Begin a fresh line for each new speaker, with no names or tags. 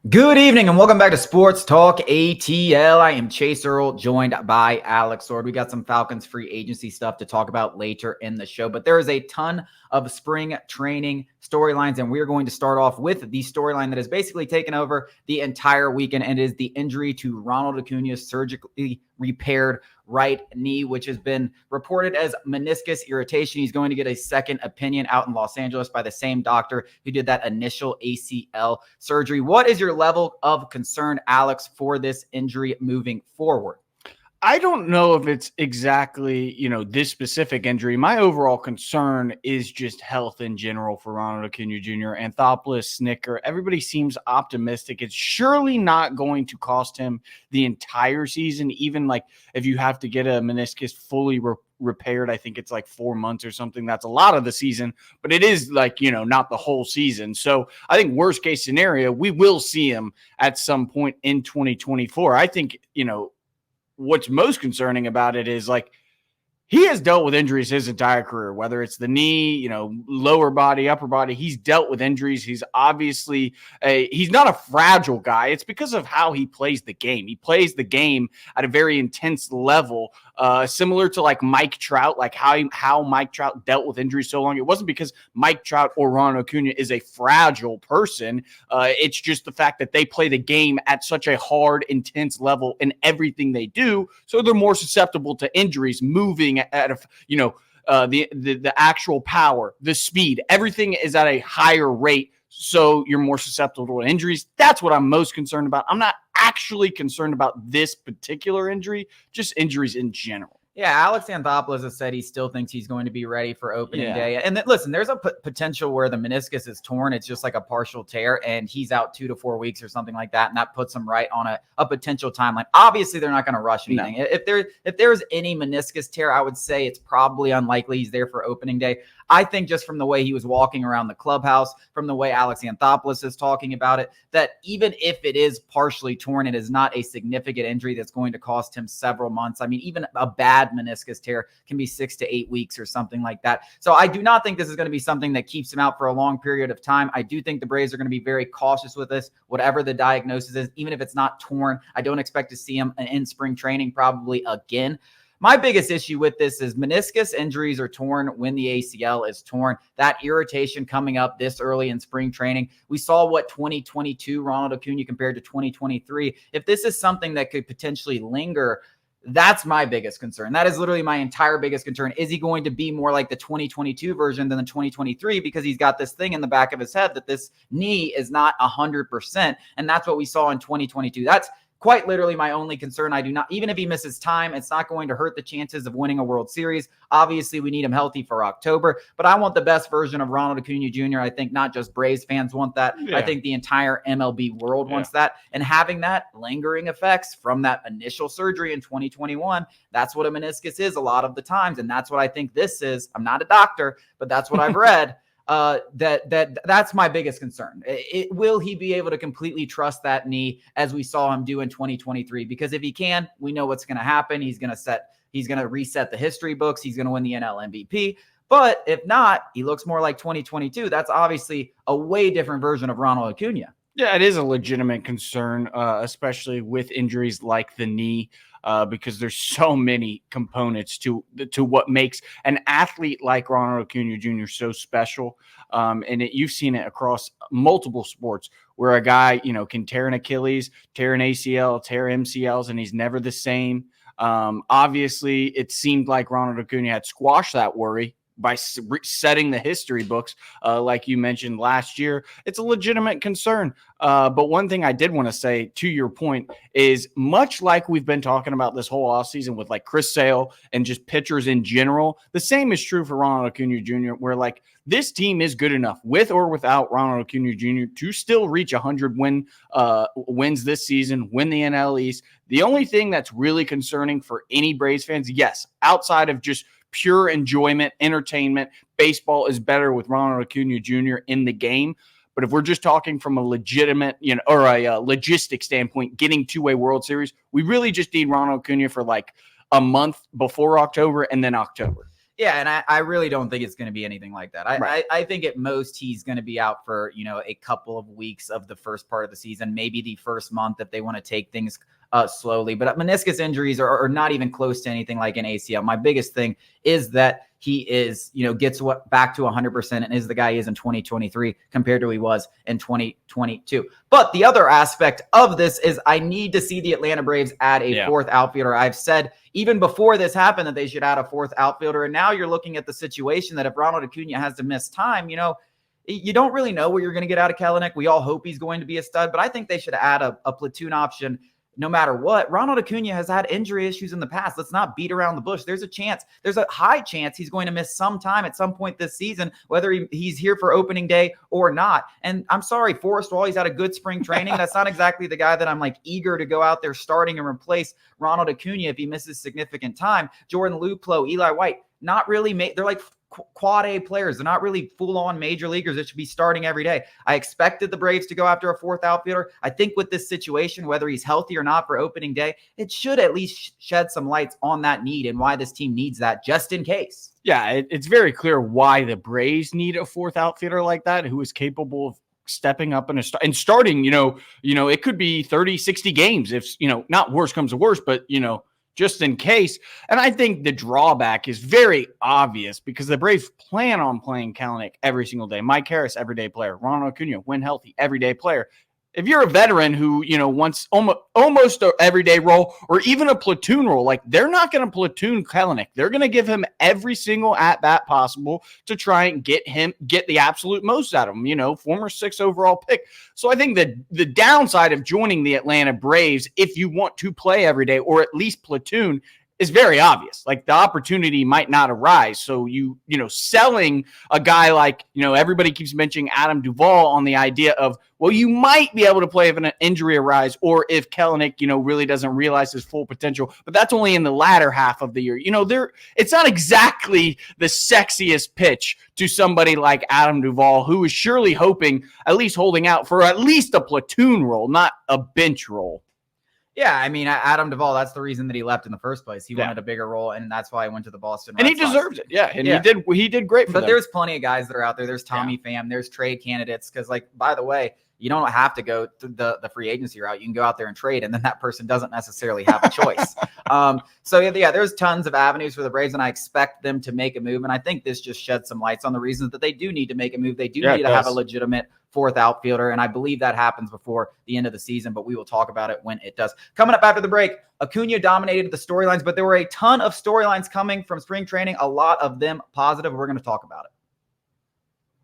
Good evening and welcome back to Sports Talk ATL. I am Chase Earl, joined by Alex Sword. We got some Falcons free agency stuff to talk about later in the show, but there is a ton of spring training storylines, and we're going to start off with the storyline that has basically taken over the entire weekend, and it is the injury to Ronald Acuña's surgically repaired right knee, which has been reported as meniscus irritation. He's going to get a second opinion out in Los Angeles by the same doctor who did that initial ACL surgery. What is your level of concern, Alex, for this injury moving forward?
I don't know if it's exactly, this specific injury. My overall concern is just health in general for Ronald Acuna Jr. Anthopoulos, Snicker. Everybody seems optimistic. It's surely not going to cost him the entire season, even like if you have to get a meniscus fully repaired. I think it's like 4 months or something. That's a lot of the season, but it is like, not the whole season. So I think worst case scenario, we will see him at some point in 2024. I think, what's most concerning about it is like he has dealt with injuries his entire career, whether it's the knee, lower body, upper body. He's dealt with injuries. He's obviously he's not a fragile guy. It's because of how he plays the game. He plays the game at a very intense level, similar to like Mike Trout, like how Mike Trout dealt with injuries so long. It wasn't because Mike Trout or Ronald Acuna is a fragile person. It's just the fact that they play the game at such a hard, intense level in everything they do. So they're more susceptible to injuries, moving at the actual power, the speed, everything is at a higher rate. So you're more susceptible to injuries. That's what I'm most concerned about. I'm not actually concerned about this particular injury, just injuries in general.
Yeah, Alex Anthopoulos has said he still thinks he's going to be ready for opening day. And listen, there's a potential where the meniscus is torn. It's just like a partial tear, and he's out 2 to 4 weeks or something like that, and that puts him right on a potential timeline. Obviously, they're not going to rush anything. No. If there's any meniscus tear, I would say it's probably unlikely he's there for opening day. I think just from the way he was walking around the clubhouse, from the way Alex Anthopoulos is talking about it, that even if it is partially torn, it is not a significant injury that's going to cost him several months. I mean, even a bad meniscus tear can be 6 to 8 weeks or something like that. So I do not think this is going to be something that keeps him out for a long period of time. I do think the Braves are going to be very cautious with this, whatever the diagnosis is, even if it's not torn. I don't expect to see him in spring training probably again. My biggest issue with this is meniscus injuries are torn when the ACL is torn. That irritation coming up this early in spring training. We saw what 2022 Ronald Acuna compared to 2023. If this is something that could potentially linger, that's my biggest concern. That is literally my entire biggest concern. Is he going to be more like the 2022 version than the 2023 because he's got this thing in the back of his head that this knee is not 100%, and that's what we saw in 2022. That's quite literally my only concern. I do not, even if he misses time, it's not going to hurt the chances of winning a World Series. Obviously, we need him healthy for October, but I want the best version of Ronald Acuna Jr. I think not just Braves fans want that. Yeah. I think the entire MLB world wants that. And having that lingering effects from that initial surgery in 2021, that's what a meniscus is a lot of the times. And that's what I think this is. I'm not a doctor, but that's what I've read. That's my biggest concern. Will he be able to completely trust that knee as we saw him do in 2023? Because if he can, we know what's going to happen. He's going to reset the history books. He's going to win the NL MVP. But if not, he looks more like 2022. That's obviously a way different version of Ronald Acuna.
Yeah, it is a legitimate concern, especially with injuries like the knee. Because there's so many components to what makes an athlete like Ronald Acuna Jr. so special. And you've seen it across multiple sports where a guy, can tear an Achilles, tear an ACL, tear MCLs, and he's never the same. Obviously, it seemed like Ronald Acuna had squashed that worry by setting the history books, like you mentioned last year. It's a legitimate concern. But one thing I did want to say to your point is much like we've been talking about this whole offseason with like Chris Sale and just pitchers in general, the same is true for Ronald Acuna Jr., where like this team is good enough with or without Ronald Acuna Jr. to still reach 100 wins this season, win the NL East. The only thing that's really concerning for any Braves fans, yes, outside of just pure enjoyment, entertainment, baseball is better with Ronald Acuna Jr. in the game. But if we're just talking from a legitimate, or a logistic standpoint, getting to a World Series, we really just need Ronald Acuna for like a month before October and then October.
Yeah, and I really don't think it's going to be anything like that. I think at most he's going to be out for, a couple of weeks of the first part of the season, maybe the first month if they want to take things slowly. But meniscus injuries are not even close to anything like an ACL. My biggest thing is that he is, gets back to 100% and is the guy he is in 2023 compared to he was in 2022. But the other aspect of this is I need to see the Atlanta Braves add a fourth outfielder. I've said even before this happened that they should add a fourth outfielder. And now you're looking at the situation that if Ronald Acuna has to miss time, you don't really know what you're going to get out of Kelenic. We all hope he's going to be a stud, but I think they should add a platoon option no matter what. Ronald Acuna has had injury issues in the past. Let's not beat around the bush. There's a high chance he's going to miss some time at some point this season, whether he's here for opening day or not. And I'm sorry, Forrest Wall, he's had a good spring training. That's not exactly the guy that I'm like eager to go out there starting and replace Ronald Acuna if he misses significant time. Jordan Luplow, Eli White, not really. They're like quad A players. They're not really full-on major leaguers that should be starting every day. I expected the Braves to go after a fourth outfielder. I think with this situation, whether he's healthy or not for opening day, it should at least shed some lights on that need and why this team needs that just in case.
Yeah, it's very clear why the Braves need a fourth outfielder like that who is capable of stepping up and starting, it could be 30, 60 games if, not worse comes to worse, but, just in case. And I think the drawback is very obvious because the Braves plan on playing Kelenic every single day. Mike Harris, everyday player. Ronald Acuna, when healthy, everyday player. If you're a veteran who, wants almost an everyday role or even a platoon role, like they're not going to platoon Kelenic. They're going to give him every single at-bat possible to try and get the absolute most out of him, former 6th overall pick. So I think that the downside of joining the Atlanta Braves, if you want to play every day or at least platoon, is very obvious. Like the opportunity might not arise. So selling a guy like, everybody keeps mentioning Adam Duvall on the idea of, well, you might be able to play if an injury arises or if Kelenic, really doesn't realize his full potential, but that's only in the latter half of the year. It's not exactly the sexiest pitch to somebody like Adam Duvall, who is surely hoping, at least holding out for at least a platoon role, not a bench role.
Yeah, I mean, Adam Duvall, that's the reason that he left in the first place. He wanted a bigger role, and that's why he went to the Boston Red Sox.
And he deserves it. Yeah, and he did great for them.
But there's plenty of guys that are out there. There's Tommy Pham. There's trade candidates. Because, by the way, you don't have to go to the free agency route. You can go out there and trade, and then that person doesn't necessarily have a choice. There's tons of avenues for the Braves, and I expect them to make a move. And I think this just sheds some lights on the reasons that they do need to make a move. They do need to have a legitimate fourth outfielder, and I believe that happens before the end of the season, but we will talk about it when it does. Coming up after the break, Acuna dominated the storylines, but there were a ton of storylines coming from spring training, a lot of them positive. We're going to talk about it.